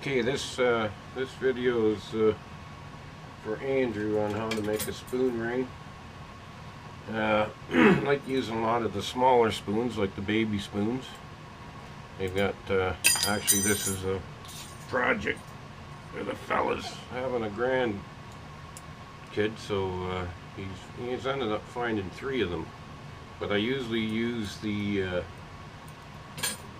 Okay, this video is for Andrew on how to make a spoon ring. I like using a lot of the smaller spoons, like the baby spoons. They've got, actually this is a project for the fellas having a grand kid, so he's ended up finding 3 of them. But I usually use the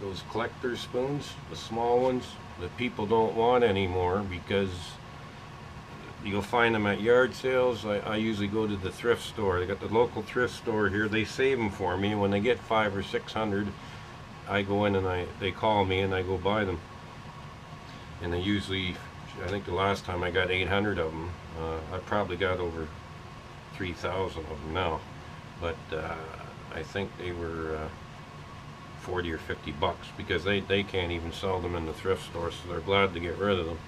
those collector spoons, the small ones that people don't want anymore, because you'll find them at yard sales. I usually go to the thrift store. They got the local thrift store here. They save them for me. When they get 500 or 600, I go in and they call me and I go buy them. And they usually, I think the last time I got 800 of them. I probably got over 3,000 of them now, but I think they were 40 or 50 bucks, because they can't even sell them in the thrift store, so they're glad to get rid of them.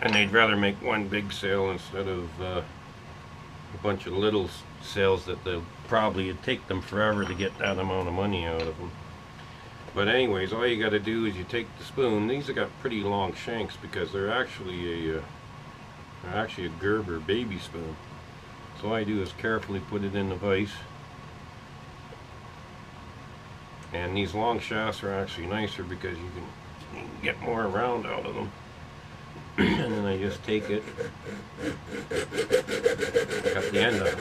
And they'd rather make one big sale instead of a bunch of little sales that they'll probably, it'd take them forever to get that amount of money out of them. But anyways, all you got to do is you take the spoon. These have got pretty long shanks because they're actually a Gerber baby spoon. So all I do is carefully put it in the vise. And these long shafts are actually nicer because you can get more round out of them. And then I just take it, cut the end off.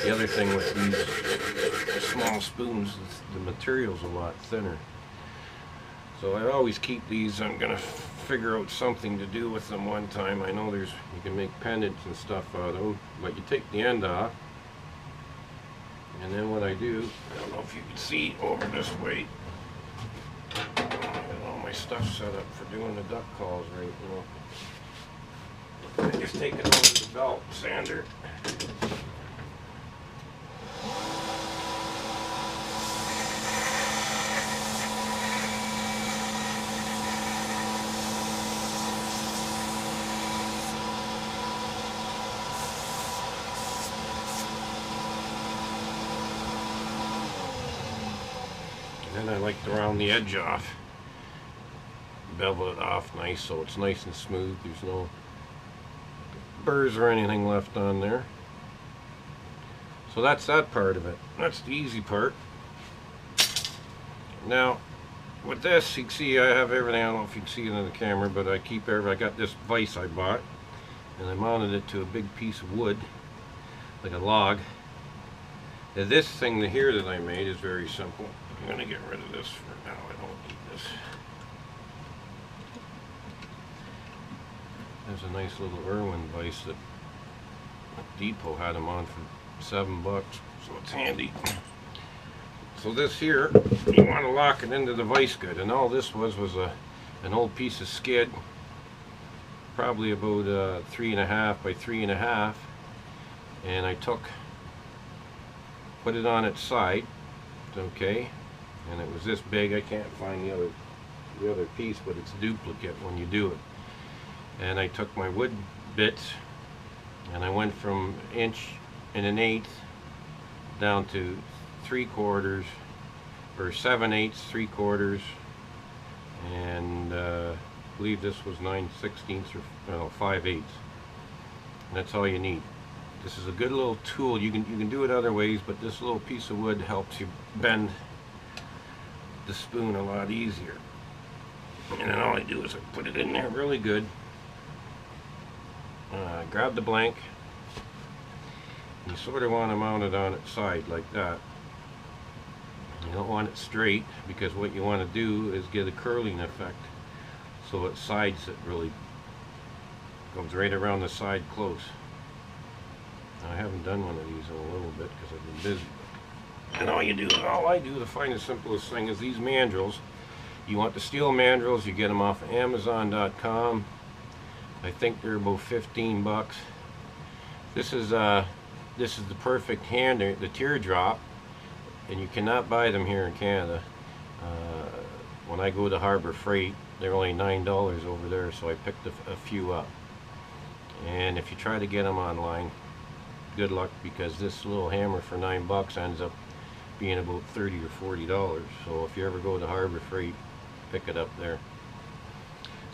The other thing with these small spoons is the material's a lot thinner. So I always keep these. I'm gonna figure out something to do with them one time. I know you can make pendants and stuff out of them, but you take the end off, and then what I do, I don't know if you can see over this way, I got all my stuff set up for doing the duck calls right now. I just take it over the belt sander. And I like to round the edge off, bevel it off nice so it's nice and smooth. There's no burrs or anything left on there. So that's that part of it. That's the easy part. Now with this, you can see I have everything. I don't know if you can see it in the camera, but I keep everything. I got this vise I bought, and I mounted it to a big piece of wood, like a log. Now this thing here that I made is very simple. I'm going to get rid of this for now. I don't need this. There's a nice little Irwin vise that Depot had them on for $7, so it's handy. So this here, you want to lock it into the vise good, and all this was an old piece of skid, probably about 3.5 by 3.5, and I put it on its side, okay, and it was this big. I can't find the other piece, but it's duplicate when you do it. And I took my wood bits and I went from 1 1/8 down to 3/4 or 7/8, 3/4, and I believe this was 9/16 or no, 5/8. And that's all you need. This is a good little tool. You can do it other ways, but this little piece of wood helps you bend the spoon a lot easier. And then all I do is I put it in there really good. Grab the blank. You sort of want to mount it on its side like that. You don't want it straight, because what you want to do is get a curling effect, so it sides it really, goes right around the side close. I haven't done one of these in a little bit because I've been busy. And all I do to find the simplest thing is these mandrels. You want the steel mandrels, you get them off of Amazon.com. I think they're about 15 bucks. This is the perfect hander, the teardrop, and you cannot buy them here in Canada. when I go to Harbor Freight, they're only $9 over there, so I picked a few up. And if you try to get them online, good luck, because this little hammer for $9 ends up being about $30 or $40. So if you ever go to Harbor Freight, pick it up there.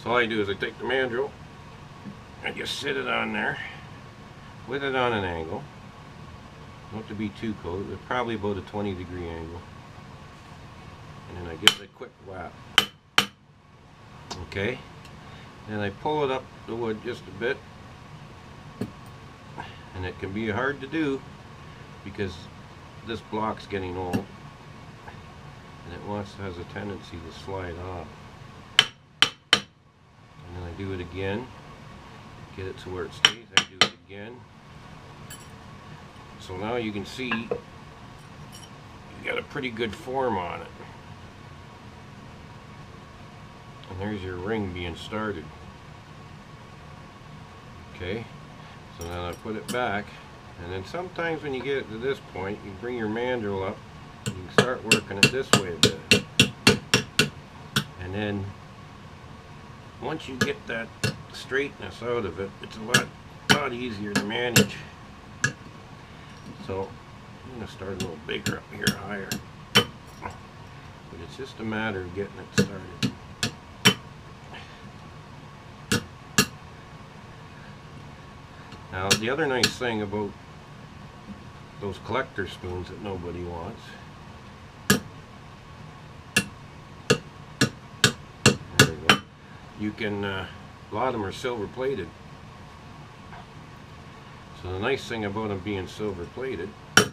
So all I do is I take the mandrel, I just sit it on there with it on an angle. Not to be too close, but probably about a 20-degree angle. And then I give it a quick whap. Okay. Then I pull it up the wood just a bit. And it can be hard to do because this block's getting old. And it has a tendency to slide off. And then I do it again. Get it to where it stays. I do it again. So now you can see you got a pretty good form on it. And there's your ring being started. Okay, so then I put it back, and then sometimes when you get it to this point, you bring your mandrel up, and you can start working it this way a bit. And then once you get that straightness out of it, it's a lot easier to manage. So I'm going to start a little bigger up here, higher. But it's just a matter of getting it started. Now the other nice thing about those collector spoons that nobody wants, there we go. You can, a lot of them are silver plated. So the nice thing about them being silver plated is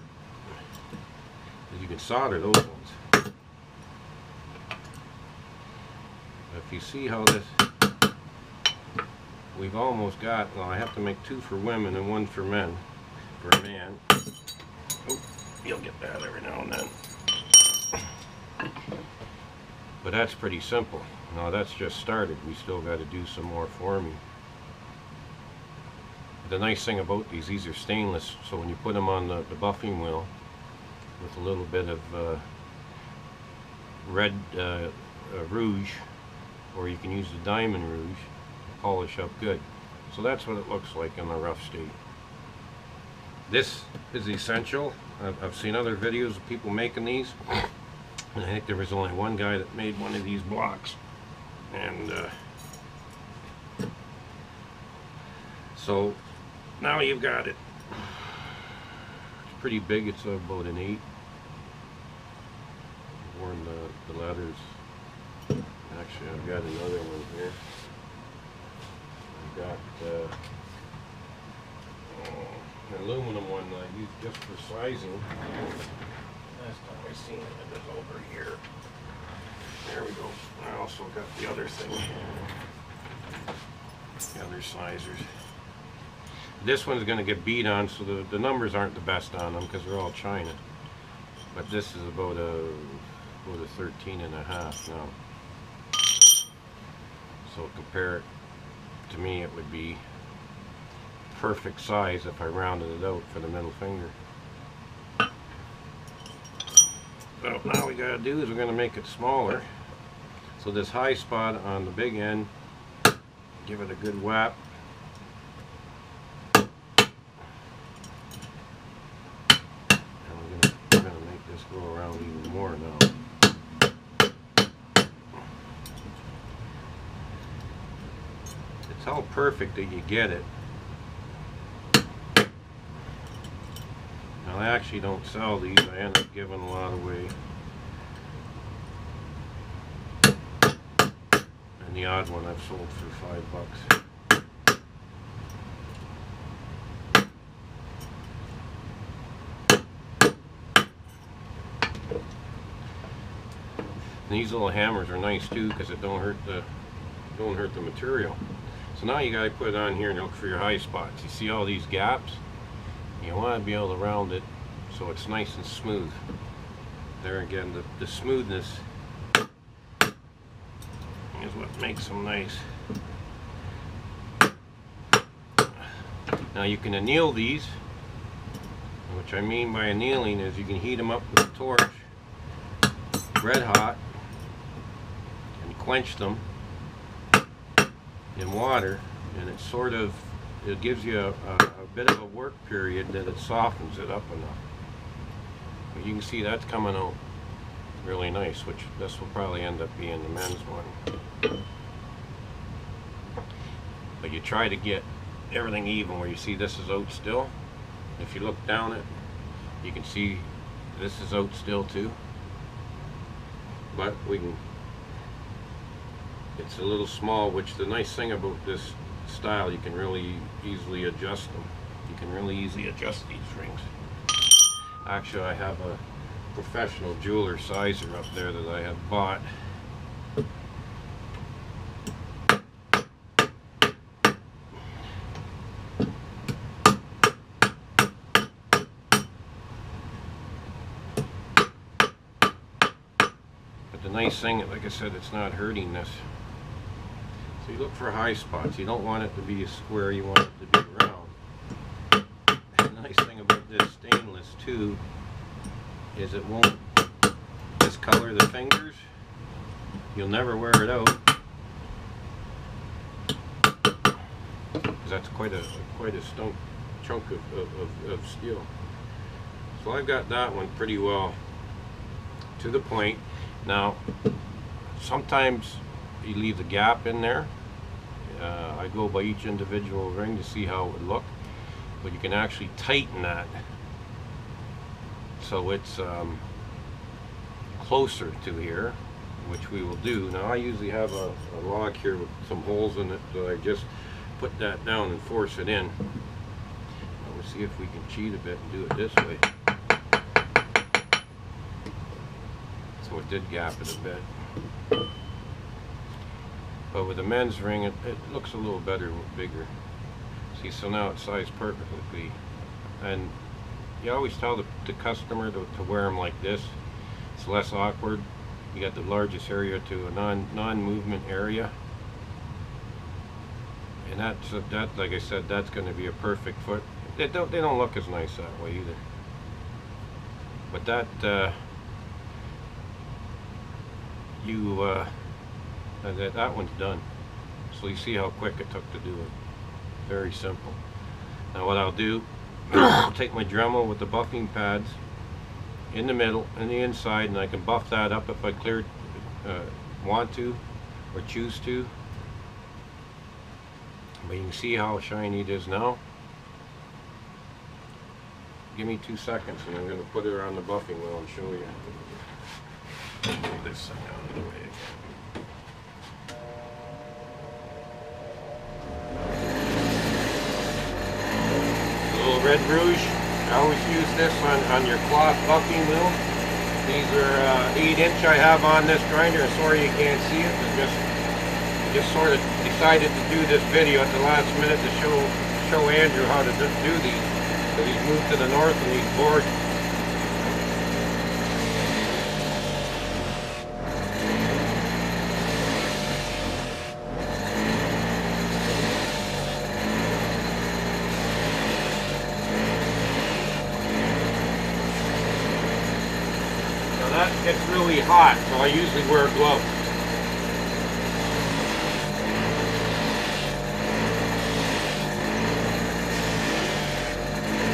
you can solder those ones. If you see how this, we've almost got, well, I have to make 2 for women and 1 for men, for a man. Oh, you'll get that every now and then. But that's pretty simple. Now that's just started. We still got to do some more forming. The nice thing about these are stainless, so when you put them on the buffing wheel with a little bit of red rouge, or you can use the diamond rouge, polish up good. So that's what it looks like in the rough state. This is essential. I've seen other videos of people making these, and I think there was only one guy that made one of these blocks. And so now you've got it. It's pretty big. It's about an 8. I've worn the letters. Actually, I've got another one here. I've got an aluminum one that I use just for sizing. Last time I seen it was over here. There we go. I also got the other thing. The other sizers. This one's going to get beat on, so the numbers aren't the best on them because they're all China. But this is about a 13.5 now. So compare it to me, it would be perfect size if I rounded it out for the middle finger. So now we got to do is we're going to make it smaller. So this high spot on the big end, give it a good whap. We're going to make this go around even more now. It's how perfect that you get it. Now I actually don't sell these, I end up giving a lot away. And the odd one I've sold for $5. And these little hammers are nice too because it don't hurt the material. So now you gotta put it on here and look for your high spots. You see all these gaps? You want to be able to round it so it's nice and smooth. There again, the smoothness is what makes them nice. Now you can anneal these, which I mean by annealing is you can heat them up with a torch, red hot, quench them in water, and it gives you a bit of a work period that it softens it up enough. But you can see that's coming out really nice, which this will probably end up being the men's one. But you try to get everything even where you see this is out still. If you look down it, you can see this is out still too. But it's a little small, which the nice thing about this style, you can really easily adjust them. You can really easily adjust these rings. Actually, I have a professional jeweler sizer up there that I have bought. But the nice thing, like I said, it's not hurting this. So you look for high spots. You don't want it to be a square, you want it to be round. The nice thing about this stainless too is it won't discolor the fingers. You'll never wear it out, because that's quite a chunk of steel. So I've got that one pretty well to the point. Now sometimes you leave the gap in there. I go by each individual ring to see how it would look, but you can actually tighten that so it's closer to here, which we will do. Now I usually have a log here with some holes in it, so I just put that down and force it in. We'll see if we can cheat a bit and do it this way. So it did gap it a bit. But with the men's ring, it looks a little better, bigger. See, so now it's sized perfectly. And you always tell the customer to wear them like this. It's less awkward. You got the largest area to a non-movement area. And that, like I said, that's going to be a perfect foot. They don't look as nice that way either. But that, that one's done. So you see how quick it took to do it. Very simple. Now what I'll do, I'll take my Dremel with the buffing pads in the middle and the inside, and I can buff that up if I want to or choose to. But you can see how shiny it is now. Give me 2 seconds and I'm going to put it on the buffing wheel and show you. Move this thing out of the way again. Red Rouge. I always use this on your cloth buffing wheel. These are 8-inch I have on this grinder. Sorry you can't see it. I just sort of decided to do this video at the last minute to show Andrew how to do these. So he's moved to the north and he's bored. That gets really hot, so I usually wear gloves.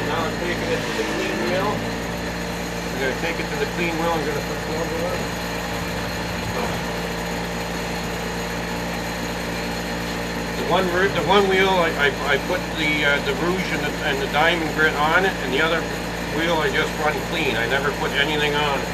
Now I'm taking it to the clean wheel. I'm going to take it to the clean wheel. I'm going to put silver on it. The one wheel I put the rouge and the diamond grit on it, and the other wheel I just run clean. I never put anything on it.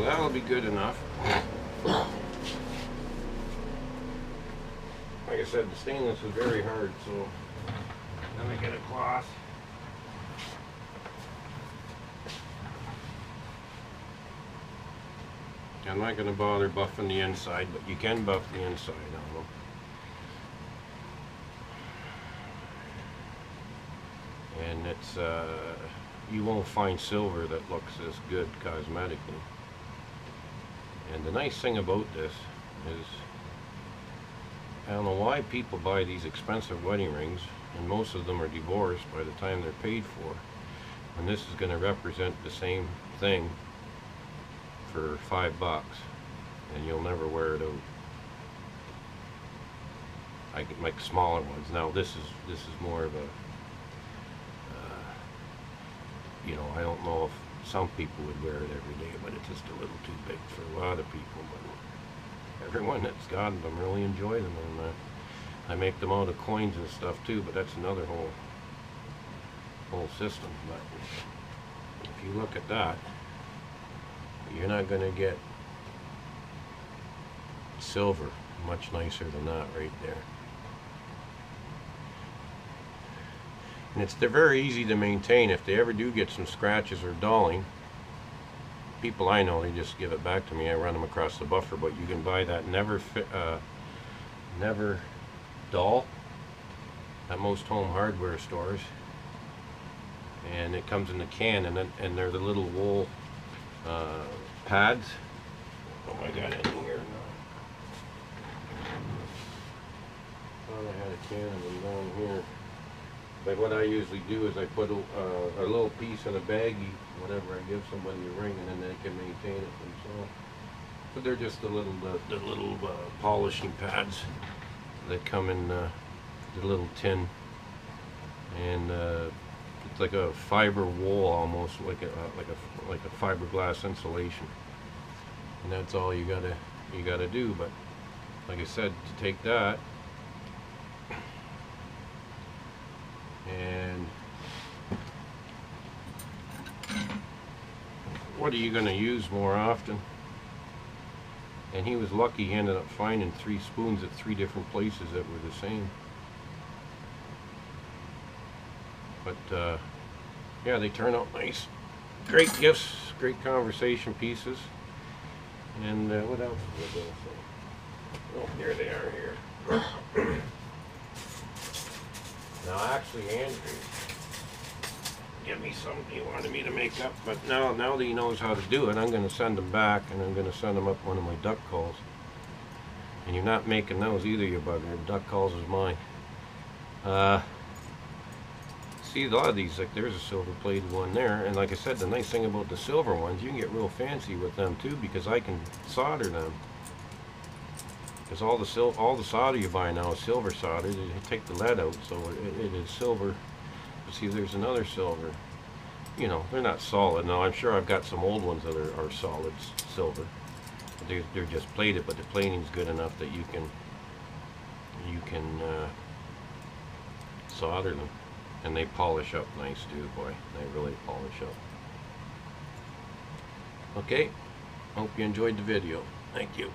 That'll be good enough. said, the stainless is very hard, so let me get a cloth. I'm not going to bother buffing the inside, but you can buff the inside on them. And it's you won't find silver that looks as good cosmetically. And the nice thing about this is, I don't know why people buy these expensive wedding rings, and most of them are divorced by the time they're paid for. And this is going to represent the same thing for $5, and you'll never wear it out. I get like smaller ones. Now this is more of a you know, I don't know if some people would wear it every day, but it's just a little too big for a lot of people. But everyone that's gotten them really enjoy them, and I make them out of coins and stuff too. But that's another whole system. But if you look at that, you're not going to get silver much nicer than that right there. And they're very easy to maintain. If they ever do get some scratches or dulling, people I know, they just give it back to me. I run them across the buffer. But you can buy that Never Dull at most home hardware stores, and it comes in a can, and they're the little wool pads. Oh, I got it in here. Thought I had a can of them down here. But what I usually do is I put a little piece in a baggie whenever I give somebody a ring, and then they can maintain it themselves. But they're just the little polishing pads that come in the little tin, and it's like a fiber wool, almost like a fiberglass insulation. And that's all you gotta do. But like I said, to take that and what are you going to use more often? And he was lucky, he ended up finding 3 spoons at 3 different places that were the same. But yeah, they turn out nice. Great gifts, great conversation pieces. And what else was I going to say? Oh, here they are here. Now, actually, Andrew gave me something he wanted me to make up, but now that he knows how to do it, I'm going to send them back, and I'm going to send them up one of my duck calls. And you're not making those either, you bugger. Duck calls is mine. See, a lot of these, like there's a silver-plated one there, and like I said, the nice thing about the silver ones, you can get real fancy with them too, because I can solder them. Because all the solder you buy now is silver solder. They take the lead out, so it is silver. But see, there's another silver. You know, they're not solid. Now, I'm sure I've got some old ones that are solid silver. They're just plated, but the plating's good enough that you can solder them. And they polish up nice too, boy. They really polish up. Okay, hope you enjoyed the video. Thank you.